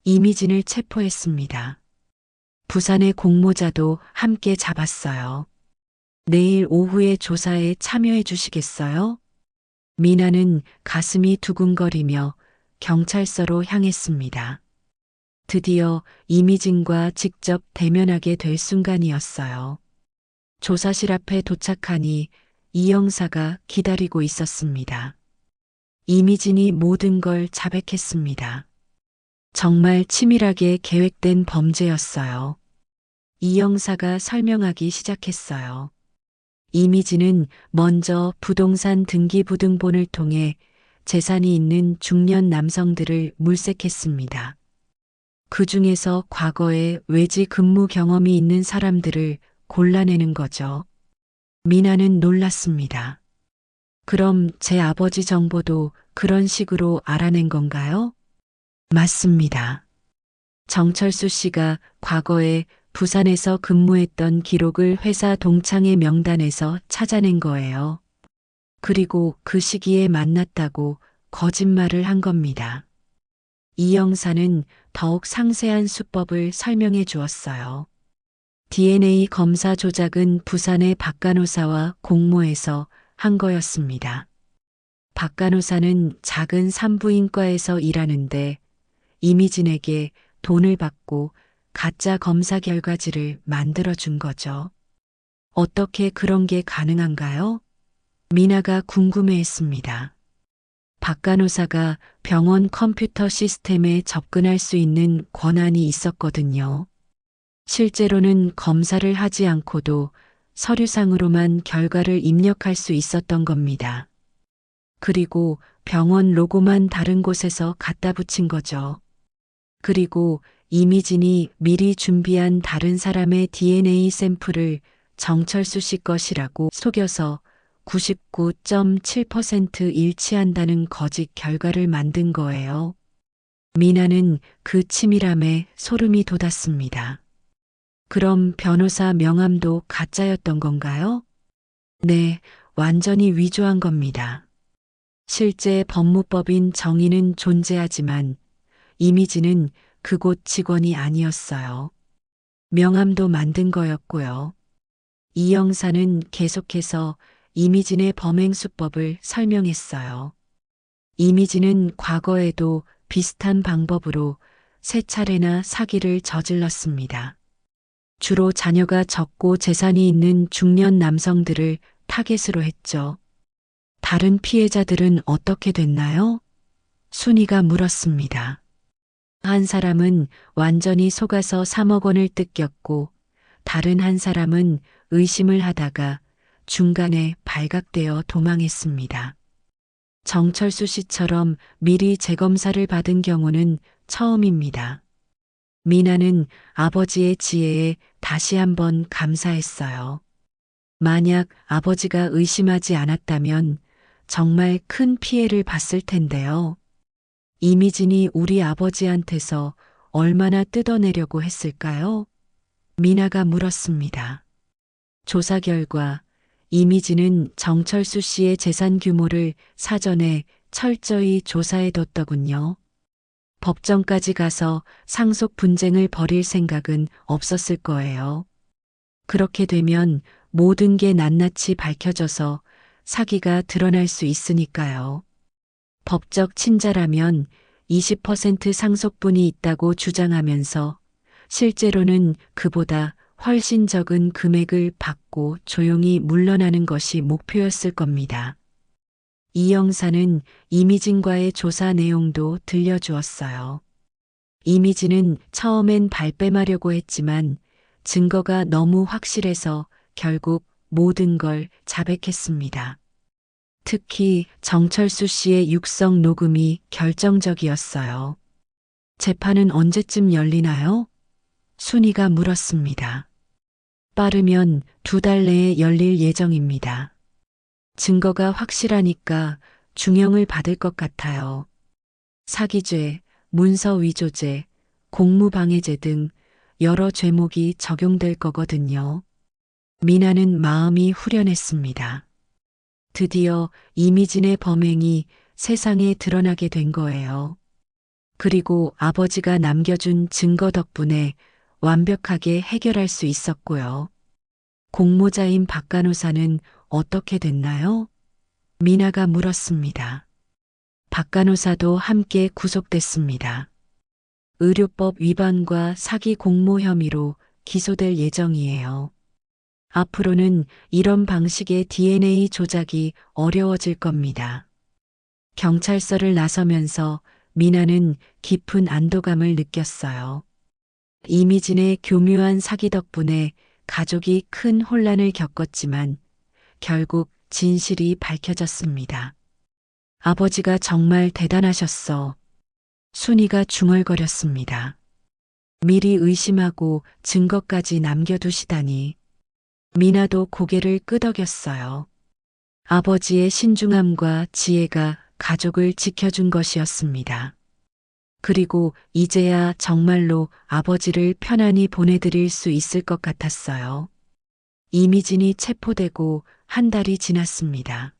이미진을 체포했습니다. 부산의 공모자도 함께 잡았어요. 내일 오후에 조사에 참여해 주시겠어요? 미나는 가슴이 두근거리며 경찰서로 향했습니다. 드디어 이미진과 직접 대면하게 될 순간이었어요. 조사실 앞에 도착하니 이 형사가 기다리고 있었습니다. 이미진이 모든 걸 자백했습니다. 정말 치밀하게 계획된 범죄였어요. 이 형사가 설명하기 시작했어요. 이미진은 먼저 부동산 등기부등본을 통해 재산이 있는 중년 남성들을 물색했습니다. 그 중에서 과거에 외지 근무 경험이 있는 사람들을 골라내는 거죠. 미나는 놀랐습니다. 그럼 제 아버지 정보도 그런 식으로 알아낸 건가요? 맞습니다. 정철수 씨가 과거에 부산에서 근무했던 기록을 회사 동창의 명단에서 찾아낸 거예요. 그리고 그 시기에 만났다고 거짓말을 한 겁니다. 이 형사는 더욱 상세한 수법을 설명해 주었어요. DNA 검사 조작은 부산의 박간호사와 공모해서 한 거였습니다. 박 간호사는 작은 산부인과에서 일하는데 이미진에게 돈을 받고 가짜 검사 결과지를 만들어 준 거죠. 어떻게 그런 게 가능한가요? 미나가 궁금해했습니다. 박 간호사가 병원 컴퓨터 시스템에 접근할 수 있는 권한이 있었거든요. 실제로는 검사를 하지 않고도 서류상으로만 결과를 입력할 수 있었던 겁니다. 그리고 병원 로고만 다른 곳에서 갖다 붙인 거죠. 그리고 이미진이 미리 준비한 다른 사람의 DNA 샘플을 정철수 씨 것이라고 속여서 99.7% 일치한다는 거짓 결과를 만든 거예요. 미나는 그 치밀함에 소름이 돋았습니다. 그럼 변호사 명함도 가짜였던 건가요? 네, 완전히 위조한 겁니다. 실제 법무법인 정의는 존재하지만 이미지는 그곳 직원이 아니었어요. 명함도 만든 거였고요. 이 영사는 계속해서 이미진의 범행 수법을 설명했어요. 이미진은 과거에도 비슷한 방법으로 3차례나 사기를 저질렀습니다. 주로 자녀가 적고 재산이 있는 중년 남성들을 타겟으로 했죠. 다른 피해자들은 어떻게 됐나요? 순이가 물었습니다. 한 사람은 완전히 속아서 3억 원을 뜯겼고 다른 한 사람은 의심을 하다가 중간에 발각되어 도망했습니다. 정철수 씨처럼 미리 재검사를 받은 경우는 처음입니다. 미나는 아버지의 지혜에 다시 한번 감사했어요. 만약 아버지가 의심하지 않았다면 정말 큰 피해를 봤을 텐데요. 이미진이 우리 아버지한테서 얼마나 뜯어내려고 했을까요? 미나가 물었습니다. 조사 결과 이미진은 정철수 씨의 재산 규모를 사전에 철저히 조사해뒀더군요. 법정까지 가서 상속 분쟁을 벌일 생각은 없었을 거예요. 그렇게 되면 모든 게 낱낱이 밝혀져서 사기가 드러날 수 있으니까요. 법적 친자라면 20% 상속분이 있다고 주장하면서 실제로는 그보다 훨씬 적은 금액을 받고 조용히 물러나는 것이 목표였을 겁니다. 이 영사는 이미진과의 조사 내용도 들려주었어요. 이미진은 처음엔 발뺌하려고 했지만 증거가 너무 확실해서 결국 모든 걸 자백했습니다. 특히 정철수 씨의 육성 녹음이 결정적이었어요. 재판은 언제쯤 열리나요? 순이가 물었습니다. 빠르면 2달 내에 열릴 예정입니다. 증거가 확실하니까 중형을 받을 것 같아요. 사기죄, 문서 위조죄, 공무방해죄 등 여러 죄목이 적용될 거거든요. 미나는 마음이 후련했습니다. 드디어 이미진의 범행이 세상에 드러나게 된 거예요. 그리고 아버지가 남겨준 증거 덕분에 완벽하게 해결할 수 있었고요. 공모자인 박 간호사는 어떻게 됐나요? 미나가 물었습니다. 박 간호사도 함께 구속됐습니다. 의료법 위반과 사기 공모 혐의로 기소될 예정이에요. 앞으로는 이런 방식의 DNA 조작이 어려워질 겁니다. 경찰서를 나서면서 미나는 깊은 안도감을 느꼈어요. 이미진의 교묘한 사기 덕분에 가족이 큰 혼란을 겪었지만 결국 진실이 밝혀졌습니다. 아버지가 정말 대단하셨어. 순이가 중얼거렸습니다. 미리 의심하고 증거까지 남겨두시다니. 미나도 고개를 끄덕였어요. 아버지의 신중함과 지혜가 가족을 지켜준 것이었습니다. 그리고 이제야 정말로 아버지를 편안히 보내드릴 수 있을 것 같았어요. 이미진이 체포되고 한 달이 지났습니다.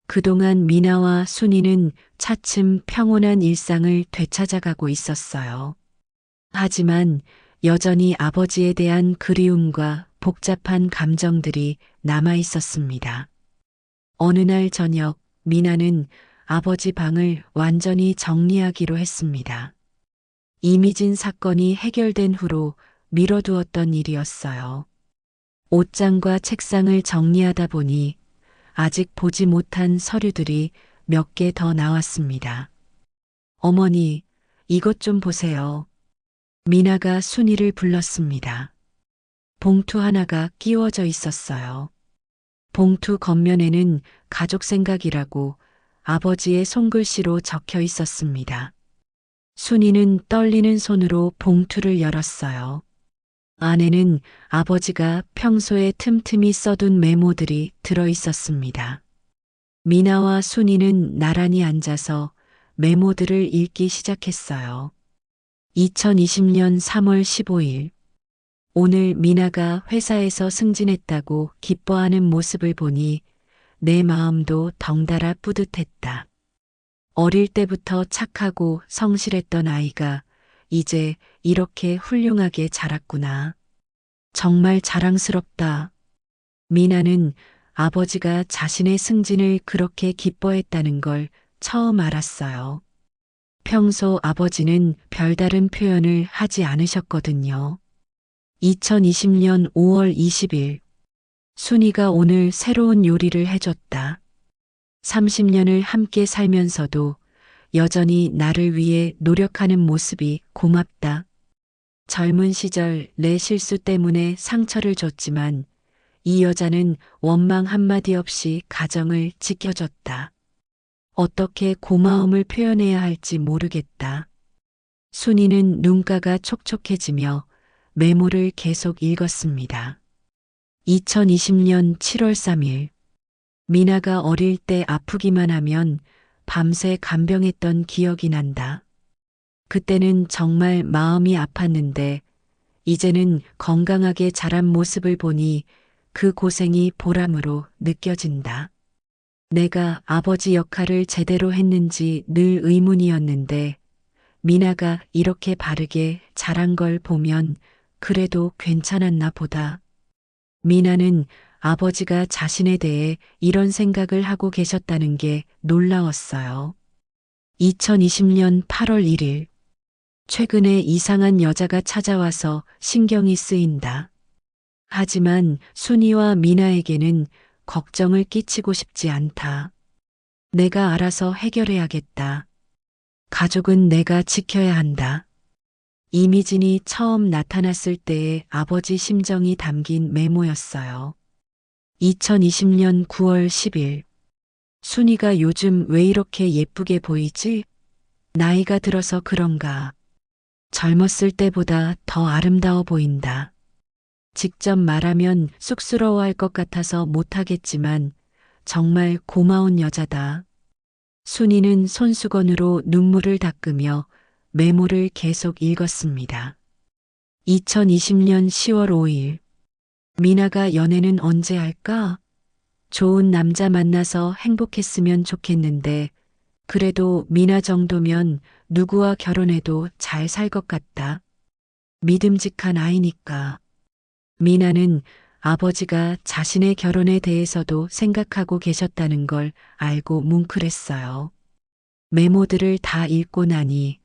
그동안 미나와 순이는 차츰 평온한 일상을 되찾아가고 있었어요. 하지만 여전히 아버지에 대한 그리움과 복잡한 감정들이 남아 있었습니다. 어느 날 저녁 미나는 아버지 방을 완전히 정리하기로 했습니다. 이미진 사건이 해결된 후로 미뤄두었던 일이었어요. 옷장과 책상을 정리하다 보니 아직 보지 못한 서류들이 몇 개 더 나왔습니다. 어머니, 이것 좀 보세요. 미나가 순이를 불렀습니다. 봉투 하나가 끼워져 있었어요. 봉투 겉면에는 가족 생각이라고 아버지의 손글씨로 적혀 있었습니다. 순이는 떨리는 손으로 봉투를 열었어요. 안에는 아버지가 평소에 틈틈이 써둔 메모들이 들어 있었습니다. 미나와 순이는 나란히 앉아서 메모들을 읽기 시작했어요. 2020년 3월 15일. 오늘 미나가 회사에서 승진했다고 기뻐하는 모습을 보니 내 마음도 덩달아 뿌듯했다. 어릴 때부터 착하고 성실했던 아이가 이제 이렇게 훌륭하게 자랐구나. 정말 자랑스럽다. 미나는 아버지가 자신의 승진을 그렇게 기뻐했다는 걸 처음 알았어요. 평소 아버지는 별다른 표현을 하지 않으셨거든요. 2020년 5월 20일. 순이가 오늘 새로운 요리를 해줬다. 30년을 함께 살면서도 여전히 나를 위해 노력하는 모습이 고맙다. 젊은 시절 내 실수 때문에 상처를 줬지만 이 여자는 원망 한마디 없이 가정을 지켜줬다. 어떻게 고마움을 표현해야 할지 모르겠다. 순이는 눈가가 촉촉해지며 메모를 계속 읽었습니다. 2020년 7월 3일. 미나가 어릴 때 아프기만 하면 밤새 간병했던 기억이 난다. 그때는 정말 마음이 아팠는데 이제는 건강하게 자란 모습을 보니 그 고생이 보람으로 느껴진다. 내가 아버지 역할을 제대로 했는지 늘 의문이었는데 미나가 이렇게 바르게 자란 걸 보면 그래도 괜찮았나 보다. 미나는 아버지가 자신에 대해 이런 생각을 하고 계셨다는 게 놀라웠어요. 2020년 8월 1일. 최근에 이상한 여자가 찾아와서 신경이 쓰인다. 하지만 순이와 미나에게는 걱정을 끼치고 싶지 않다. 내가 알아서 해결해야겠다. 가족은 내가 지켜야 한다. 이미진이 처음 나타났을 때의 아버지 심정이 담긴 메모였어요. 2020년 9월 10일. 순이가 요즘 왜 이렇게 예쁘게 보이지? 나이가 들어서 그런가? 젊었을 때보다 더 아름다워 보인다. 직접 말하면 쑥스러워할 것 같아서 못하겠지만 정말 고마운 여자다. 순이는 손수건으로 눈물을 닦으며 메모를 계속 읽었습니다. 2020년 10월 5일. 미나가 연애는 언제 할까? 좋은 남자 만나서 행복했으면 좋겠는데 그래도 미나 정도면 누구와 결혼해도 잘 살 것 같다. 믿음직한 아이니까. 미나는 아버지가 자신의 결혼에 대해서도 생각하고 계셨다는 걸 알고 뭉클했어요. 메모들을 다 읽고 나니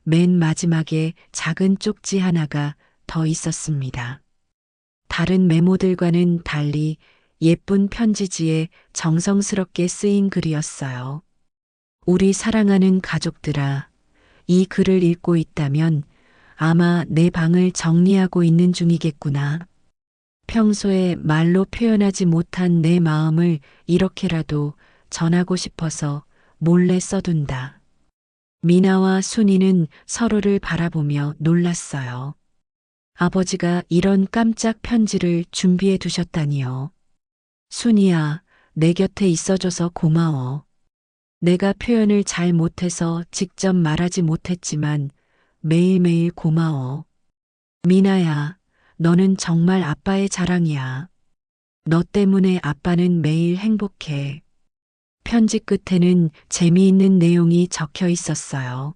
맨 마지막에 작은 쪽지 하나가 더 있었습니다. 다른 메모들과는 달리 예쁜 편지지에 정성스럽게 쓰인 글이었어요. 우리 사랑하는 가족들아, 이 글을 읽고 있다면 아마 내 방을 정리하고 있는 중이겠구나. 평소에 말로 표현하지 못한 내 마음을 이렇게라도 전하고 싶어서 몰래 써둔다. 미나와 순이는 서로를 바라보며 놀랐어요. 아버지가 이런 깜짝 편지를 준비해 두셨다니요. 순이야, 내 곁에 있어줘서 고마워. 내가 표현을 잘 못해서 직접 말하지 못했지만 매일매일 고마워. 미나야, 너는 정말 아빠의 자랑이야. 너 때문에 아빠는 매일 행복해. 편지 끝에는 재미있는 내용이 적혀 있었어요.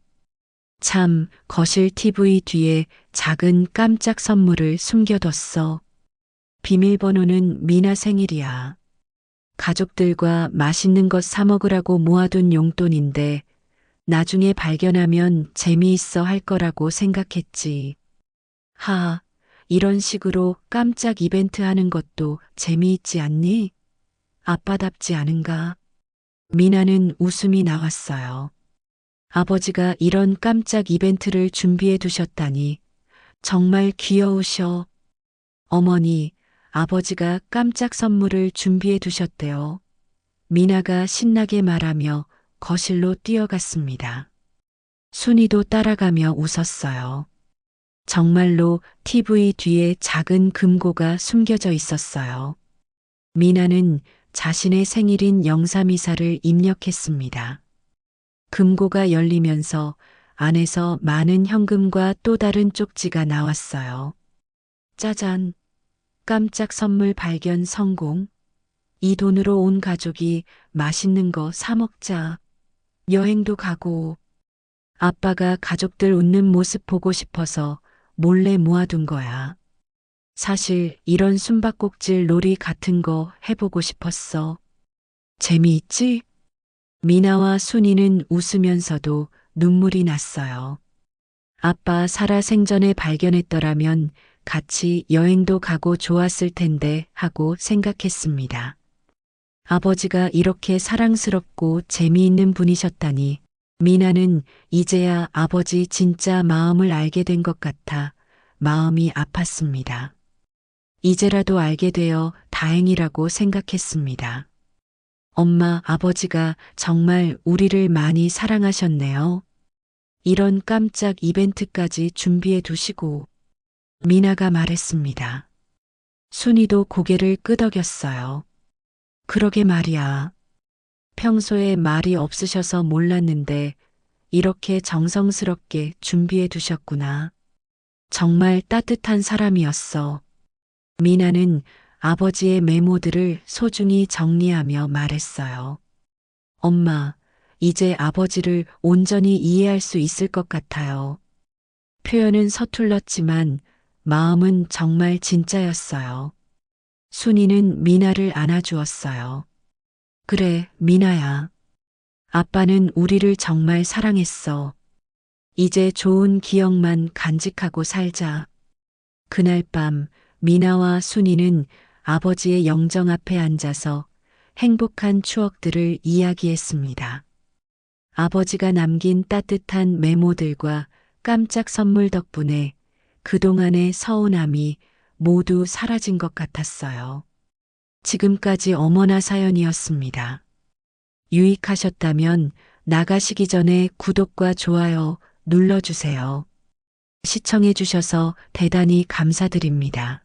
참, 거실 TV 뒤에 작은 깜짝 선물을 숨겨뒀어. 비밀번호는 미나 생일이야. 가족들과 맛있는 것 사 먹으라고 모아둔 용돈인데 나중에 발견하면 재미있어 할 거라고 생각했지. 하, 이런 식으로 깜짝 이벤트 하는 것도 재미있지 않니? 아빠답지 않은가? 미나는 웃음이 나왔어요. 아버지가 이런 깜짝 이벤트를 준비해 두셨다니 정말 귀여우셔. 어머니, 아버지가 깜짝 선물을 준비해 두셨대요. 미나가 신나게 말하며 거실로 뛰어갔습니다. 순이도 따라가며 웃었어요. 정말로 TV 뒤에 작은 금고가 숨겨져 있었어요. 미나는 자신의 생일인 영삼이사를 입력했습니다. 금고가 열리면서 안에서 많은 현금과 또 다른 쪽지가 나왔어요. 짜잔! 깜짝 선물 발견 성공. 이 돈으로 온 가족이 맛있는 거 사 먹자. 여행도 가고. 아빠가 가족들 웃는 모습 보고 싶어서 몰래 모아둔 거야. 사실 이런 숨바꼭질 놀이 같은 거 해보고 싶었어. 재미있지? 미나와 순이는 웃으면서도 눈물이 났어요. 아빠 살아생전에 발견했더라면 같이 여행도 가고 좋았을 텐데 하고 생각했습니다. 아버지가 이렇게 사랑스럽고 재미있는 분이셨다니 미나는 이제야 아버지 진짜 마음을 알게 된 것 같아 마음이 아팠습니다. 이제라도 알게 되어 다행이라고 생각했습니다. 엄마, 아버지가 정말 우리를 많이 사랑하셨네요. 이런 깜짝 이벤트까지 준비해 두시고. 미나가 말했습니다. 순이도 고개를 끄덕였어요. 그러게 말이야. 평소에 말이 없으셔서 몰랐는데 이렇게 정성스럽게 준비해 두셨구나. 정말 따뜻한 사람이었어. 미나는 아버지의 메모들을 소중히 정리하며 말했어요. 엄마, 이제 아버지를 온전히 이해할 수 있을 것 같아요. 표현은 서툴렀지만 마음은 정말 진짜였어요. 순이는 미나를 안아주었어요. 그래, 미나야. 아빠는 우리를 정말 사랑했어. 이제 좋은 기억만 간직하고 살자. 그날 밤 미나와 순이는 아버지의 영정 앞에 앉아서 행복한 추억들을 이야기했습니다. 아버지가 남긴 따뜻한 메모들과 깜짝 선물 덕분에 그동안의 서운함이 모두 사라진 것 같았어요. 지금까지 어머나 사연이었습니다. 유익하셨다면 나가시기 전에 구독과 좋아요 눌러주세요. 시청해주셔서 대단히 감사드립니다.